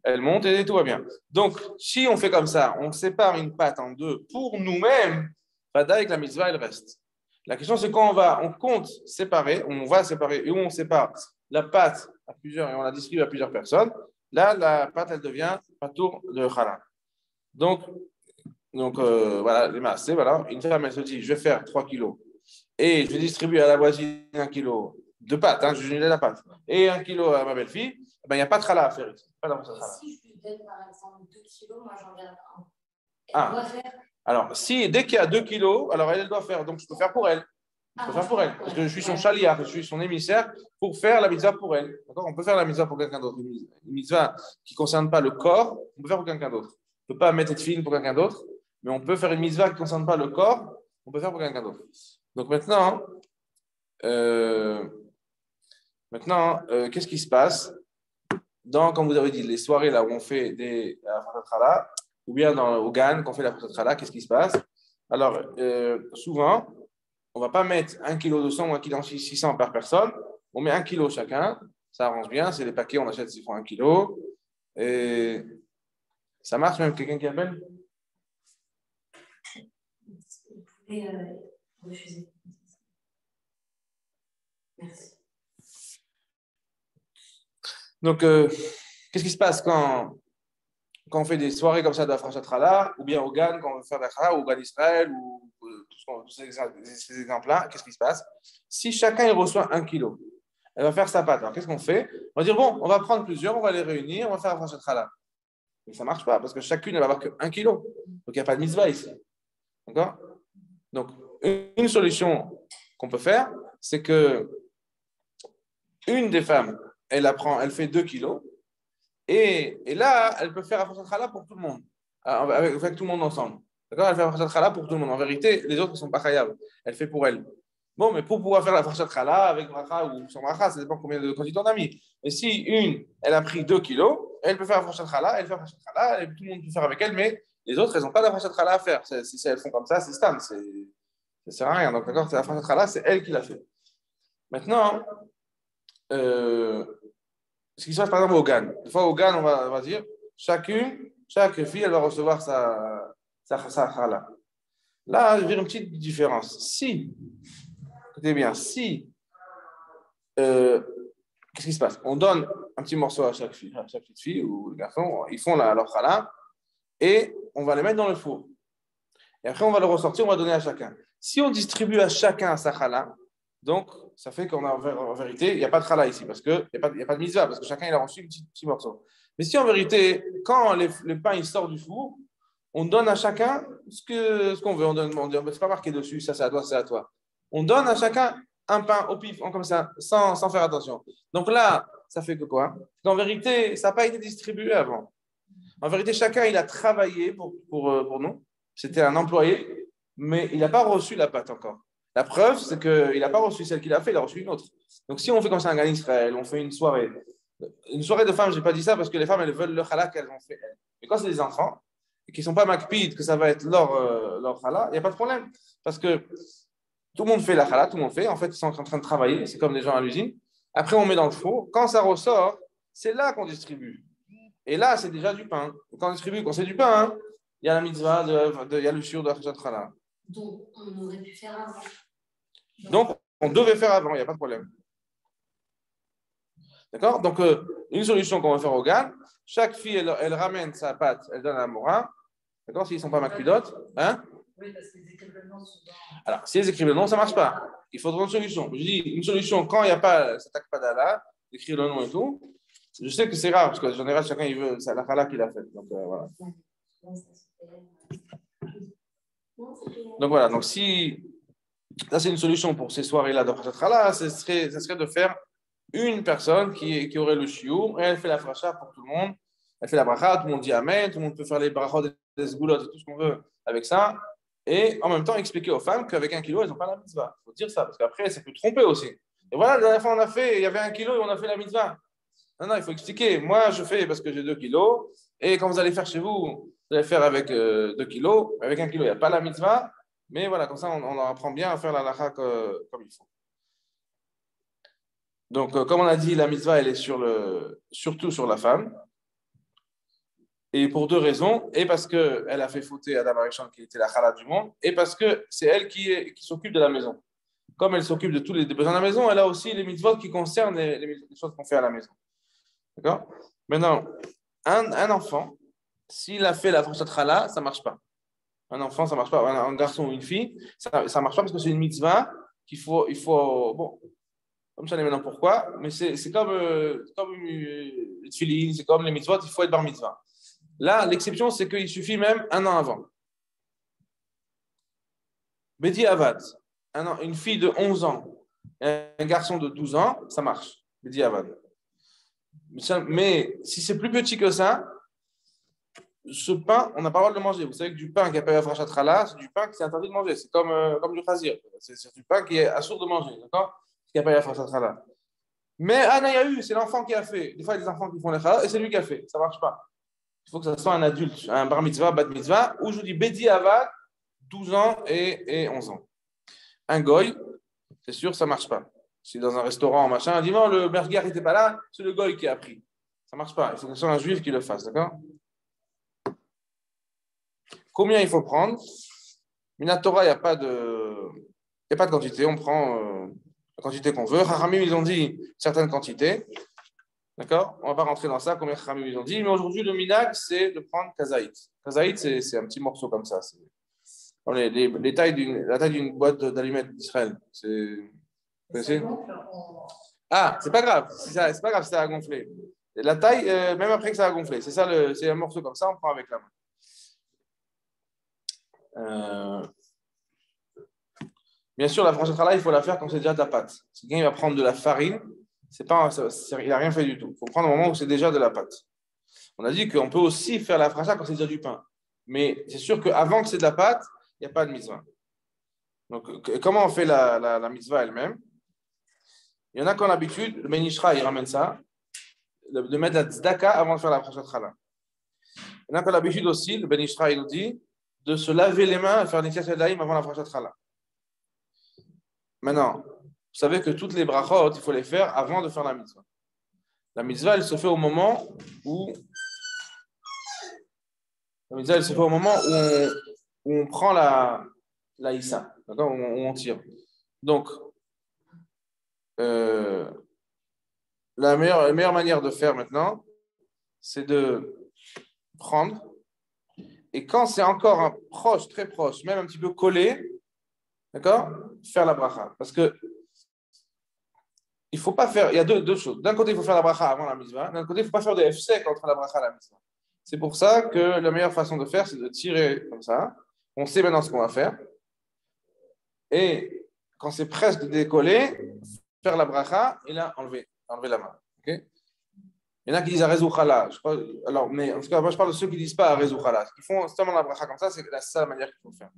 elle monte et tout va bien. Donc, si on fait comme ça, on sépare une pâte en 2 pour nous-mêmes, Fada avec la mitzvah, elle reste. La question, c'est quand on compte séparer, on va séparer et où on sépare la pâte à plusieurs et on la distribue à plusieurs personnes. Là, la pâte, elle devient patour de chala. Donc voilà, les massés, voilà. Une femme, elle se dit, je vais faire 3 kilos et je vais distribuer à la voisine 1 kilo de pâte, je vais la pâte, et 1 kilo à ma belle-fille, il n'y a pas de chala à faire ici. Pas de chala. Si je lui donne par exemple 2 kilos, moi j'en garde un. Elle doit faire. Alors, dès qu'il y a 2 kilos, alors elle doit faire. Donc, je peux faire pour elle. Parce que je suis son chaliar, je suis son émissaire pour faire la mitzvah pour elle. D'accord? On peut faire la mitzvah pour quelqu'un d'autre. Une mitzvah qui ne concerne pas le corps, on peut faire pour quelqu'un d'autre. On ne peut pas mettre de film pour quelqu'un d'autre, mais on peut faire une mitzvah qui ne concerne pas le corps, on peut faire pour quelqu'un d'autre. Donc maintenant, qu'est-ce qui se passe comme vous avez dit, les soirées là où on fait des chala, ou bien au GAN, quand on fait la chala, qu'est-ce qui se passe? Alors, souvent, on ne va pas mettre 1,2 kg ou 1,6 kg par personne, on met 1 kilo chacun, ça arrange bien, c'est les paquets, on achète, ils font 1 kilo, et ça marche même, quelqu'un qui appelle? Vous pouvez refuser. Merci. Donc, qu'est-ce qui se passe quand on fait des soirées comme ça de la Frachat Chala, ou bien au GAN, quand on veut faire de la Chala, ou au GAN Israël, ou tous ces exemples-là, qu'est-ce qui se passe? Si chacun il reçoit 1 kilo, elle va faire sa pâte. Alors, qu'est-ce qu'on fait? On va dire, bon, on va prendre plusieurs, on va les réunir, on va faire la Frachat Chala. Mais ça ne marche pas, parce que chacune, elle va avoir que 1 kilo. Donc, il n'y a pas de mitzvah ici. D'accord? Donc, une solution qu'on peut faire, c'est que une des femmes, elle fait 2 kilos, et là, elle peut faire la chala pour tout le monde, avec tout le monde ensemble. D'accord? Elle fait la chala pour tout le monde. En vérité, les autres ne sont pas chayav. Elle fait pour elle. Bon, mais pour pouvoir faire la chala avec bracha ou sans bracha, ça dépend combien de quantité on a mis. Et si elle a pris 2 kilos, elle peut faire la chala, elle fait la chala, et tout le monde peut faire avec elle, mais les autres, elles n'ont pas la chala à faire. Si elles font comme ça, c'est stam, ça ne sert à rien. Donc, d'accord, c'est la chala, c'est elle qui l'a fait. Maintenant, ce qui se passe par exemple au GAN. Des fois au GAN, on va dire, chaque fille, elle va recevoir sa chala. Là, je vais dire une petite différence. Écoutez bien, qu'est-ce qui se passe? On donne un petit morceau à chaque petite fille ou le garçon, ils font leur chala, et on va les mettre dans le four. Et après, on va le ressortir, on va donner à chacun. Si on distribue à chacun sa chala, donc, ça fait qu'en vérité, il n'y a pas de chala ici, parce qu'il n'y a pas de mitzvah, parce que chacun il a reçu un petit morceau. Mais si en vérité, quand le pain il sort du four, on donne à chacun ce qu'on veut. On dit, c'est pas marqué dessus, ça c'est à toi, c'est à toi. On donne à chacun un pain au pif, comme ça, sans faire attention. Donc là, ça fait que quoi? En vérité, ça n'a pas été distribué avant. En vérité, chacun il a travaillé pour nous. C'était un employé, mais il n'a pas reçu la pâte encore. La preuve, c'est qu'il n'a pas reçu celle qu'il a fait, il a reçu une autre. Donc, si on fait comme ça un GAN Israël, on fait une soirée de femmes, je n'ai pas dit ça parce que les femmes, elles veulent le chala qu'elles ont fait. Mais quand c'est des enfants, et qui ne sont pas makpid, que ça va être leur chala, il n'y a pas de problème. Parce que Tout le monde fait la challah, tout le monde fait. En fait, ils sont en train de travailler. C'est comme des gens à l'usine. Après, on met dans le four. Quand ça ressort, c'est là qu'on distribue. Et là, c'est déjà du pain. Quand on distribue, quand c'est du pain, hein, il y a la mitzvah, il y a le shiur de la challah. Donc, on aurait pu faire avant. Donc, on devait faire avant, il n'y a pas de problème. D'accord? Donc, une solution qu'on va faire au GAN, chaque fille, elle ramène sa pâte, elle donne à la Mora. D'accord? S'ils ne sont pas macudotes. Hein? Oui, parce qu'ils écrivent le nom souvent. Alors, si ils écrivent le nom, ça ne marche pas. Il faudra une solution. Je dis, une solution, quand il n'y a pas cette akpada-là, d'écrire le nom et tout, je sais que c'est rare, parce que en général, chacun, il veut, c'est la challah qu'il a faite. Donc, voilà. Donc, voilà. Donc, si ça, c'est une solution pour ces soirées-là de Parashat Challah, ça serait de faire une personne qui aurait le shiur, et elle fait la fracha pour tout le monde. Elle fait la bracha, tout le monde dit amen, tout le monde peut faire les brachot, des sgoulottes et tout ce qu'on veut avec ça. Et en même temps, expliquer aux femmes qu'avec 1 kilo, elles n'ont pas la mitzvah. Il faut dire ça, parce qu'après, ça peut tromper aussi. Et voilà, la dernière fois, on a fait, il y avait 1 kilo et on a fait la mitzvah. Non, il faut expliquer. Moi, je fais parce que j'ai 2 kilos. Et quand vous allez faire chez vous, vous allez faire avec 2 kilos. Avec 1 kilo, il n'y a pas la mitzvah. Mais voilà, comme ça, on leur apprend bien à faire la halakha comme il faut. Donc, comme on a dit, la mitzvah, elle est surtout sur la femme. Et pour 2 raisons. Et parce qu'elle a fait fauter Adam Arishon, qui était la challah du monde. Et parce que c'est elle qui s'occupe de la maison. Comme elle s'occupe de tous les besoins de la maison, elle a aussi les mitzvot qui concernent les choses qu'on fait à la maison. D'accord? Maintenant, un enfant, s'il a fait la frachat challah, ça ne marche pas. Un enfant, ça ne marche pas. Un garçon ou une fille, ça ne marche pas parce que c'est une mitzvah qu'il faut bon, comme ça, maintenant pourquoi, mais c'est comme les tefilin, c'est comme les mitzvot, il faut être bar mitzvah. Là, l'exception, c'est qu'il suffit même 1 an avant. Bedi Avad, une fille de 11 ans et un garçon de 12 ans, ça marche. Bedi Avad. Mais si c'est plus petit que ça, ce pain, on n'a pas le droit de le manger. Vous savez que du pain qui n'a pas eu la frachat challah, c'est du pain qui est interdit de manger. C'est comme du chazir. C'est du pain qui est assourd de manger. D'accord? Qui n'a pas eu la frachat challah. Mais il y a eu, c'est l'enfant qui a fait. Des fois, il y a des enfants qui font les challah et c'est lui qui a fait. Ça ne marche pas. Il faut que ce soit un adulte, un bar mitzvah, bat mitzvah, où je vous dis Bedi Avad, 12 ans et 11 ans. Un goy, c'est sûr, ça ne marche pas. Si dans un restaurant, machin, on dit non, le berger n'était pas là, c'est le goy qui a pris. Ça ne marche pas. Il faut que ce soit un juif qui le fasse, d'accord? Combien il faut prendre? Minatora, il n'y a pas de quantité. On prend la quantité qu'on veut. Haramim, ils ont dit certaines quantités. D'accord? On ne va pas rentrer dans ça, combien Haramim ils ont dit. Mais aujourd'hui, le minag, c'est de prendre kazaït. Kazaït, c'est un petit morceau comme ça. C'est comme la taille d'une boîte d'allumettes d'Israël. Vous connaissez? Ah, c'est pas grave. C'est pas grave si ça a gonflé. La taille, même après que ça a gonflé. C'est ça, c'est un morceau comme ça, on prend avec la main. Bien sûr, la frachat challah, il faut la faire quand c'est déjà de la pâte. Si quelqu'un va prendre de la farine, il n'a rien fait du tout. Il faut prendre au moment où c'est déjà de la pâte. On a dit qu'on peut aussi faire la frachat quand c'est déjà du pain. Mais c'est sûr qu'avant que c'est de la pâte, il n'y a pas de mitzvah. Donc, comment on fait la mitzvah elle-même? Il y en a qui ont l'habitude, le Ben Ishra, il ramène ça, de mettre la tzedaka avant de faire la frachat challah. Il y en a qui ont l'habitude aussi, le Ben Ishra, il nous dit, de se laver les mains et faire des yadayim avant la frachat challah. Maintenant, vous savez que toutes les brachot, il faut les faire avant de faire la mitzvah. La mitzvah, elle se fait au moment où on prend la issa, d'accord, où on tire. Donc, la meilleure manière de faire maintenant, c'est de prendre, et quand c'est encore proche, très proche, même un petit peu collé, d'accord, faire la bracha. Parce que il faut pas faire, il y a deux choses. D'un côté, il faut faire la bracha avant la mitzvah. D'un côté, il ne faut pas faire de F-sec entre la bracha et la mitzvah. C'est pour ça que la meilleure façon de faire, c'est de tirer comme ça. On sait maintenant ce qu'on va faire. Et quand c'est presque décollé, faire la bracha et là, enlever la main. Okay? Il y en a qui disent à Rezouchala. Alors, mais en tout cas, moi, je parle de ceux qui ne disent pas à Rezouchala. Ils font seulement la bracha comme ça, c'est ça la manière qu'il faut faire.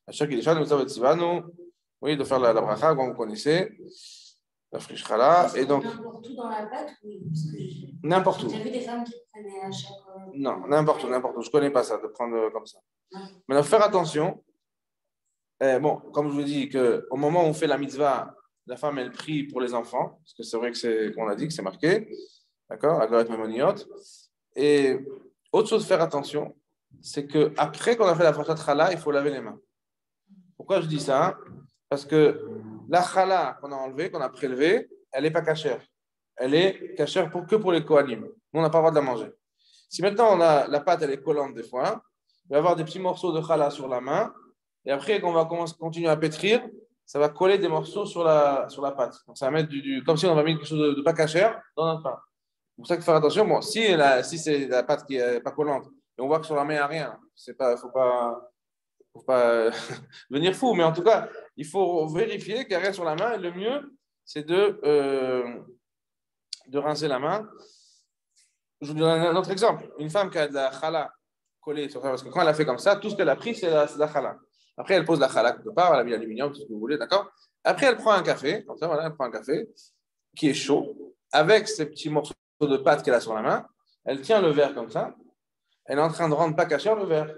À chaque édition, nous avons de faire la bracha, comme vous connaissez. La friche challah. Et donc. N'importe où dans la pâte, oui. N'importe où. J'ai vu des femmes qui prenaient à chaque. Non, n'importe où. Je ne connais pas ça, de prendre comme ça. Maintenant, faire attention. Bon, comme je vous dis, qu'au moment où on fait la mitzvah, la femme, elle prie pour les enfants, parce que c'est vrai que c'est, on a dit que c'est marqué, d'accord, la Goret Memoniot. Et autre chose à faire attention, c'est qu'après qu'on a fait la parashat chala, il faut laver les mains. Pourquoi je dis ça? Parce que la chala qu'on a enlevée, qu'on a prélevée, elle n'est pas cachère. Elle est cachère que pour les kohanim. Nous, on n'a pas le droit de la manger. Si maintenant on a la pâte, elle est collante des fois, il va y avoir des petits morceaux de chala sur la main, et après, quand on va continuer à pétrir, ça va coller des morceaux sur la pâte. Donc, ça va mettre comme si on avait mis quelque chose de pas cachère dans notre pain. C'est pour ça qu'il faut faire attention. Bon, si c'est la pâte qui n'est pas collante, et on voit que sur la main, il n'y a rien, il ne faut pas venir fou, mais en tout cas, il faut vérifier qu'il n'y a rien sur la main, et le mieux, c'est de rincer la main. Je vous donne un autre exemple. Une femme qui a de la chala collée sur sa main, parce que quand elle a fait comme ça, tout ce qu'elle a pris, c'est la chala. Après, elle pose la chala quelque part, elle a mis l'aluminium, tout ce que vous voulez, d'accord? Après, elle prend un café, comme ça, voilà, elle prend un café qui est chaud, avec ces petits morceaux de pâte qu'elle a sur la main. Elle tient le verre comme ça. Elle est en train de rendre pas cachère le verre.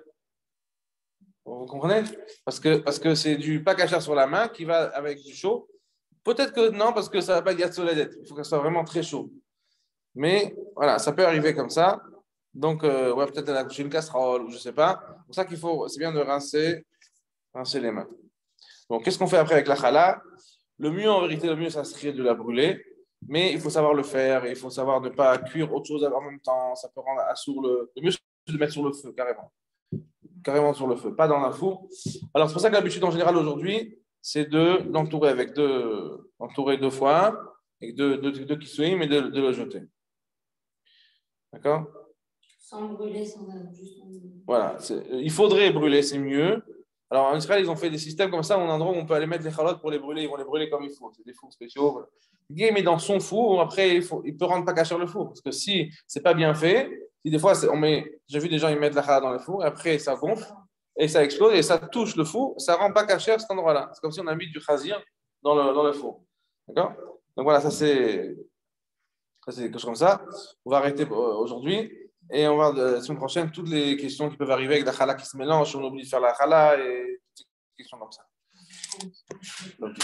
Vous comprenez? Parce que c'est du pas cachère sur la main qui va avec du chaud. Peut-être que non, parce que ça ne va pas être soledette. Il faut que ça soit vraiment très chaud. Mais voilà, ça peut arriver comme ça. Donc, ouais, peut-être elle a couché une casserole ou je ne sais pas. C'est pour ça c'est bien de rincer les mains. Donc, qu'est-ce qu'on fait après avec la chala? Le mieux, en vérité, ça serait de la brûler. Mais il faut savoir le faire. Et il faut savoir ne pas cuire autre chose en même temps. Ça peut rendre assourd le mieux, c'est de le mettre sur le feu, carrément. Carrément sur le feu, pas dans la four. Alors, c'est pour ça que l'habitude en général aujourd'hui, c'est de l'entourer avec l'entourer 2 fois, avec deux kisuim et de le jeter. D'accord? Sans brûler, juste. Voilà, il faudrait brûler, c'est mieux. Alors en Israël, ils ont fait des systèmes comme ça, un endroit où on peut aller mettre les chalotes pour les brûler, ils vont les brûler comme il faut. C'est des fours spéciaux. Voilà. Le gars, il met dans son four, après, il peut rendre pas cachère le four. Parce que si c'est pas bien fait, si des fois, j'ai vu des gens, ils mettent la challah dans le four, et après, ça gonfle, et ça explose, et ça touche le four, ça rend pas cachère cet endroit-là. C'est comme si on a mis du chazir dans le four. D'accord? Donc voilà, ça c'est des choses comme ça. On va arrêter aujourd'hui. Et on va voir la semaine prochaine toutes les questions qui peuvent arriver avec la chala qui se mélange, on oublie de faire la chala et toutes ces questions comme ça. Okay.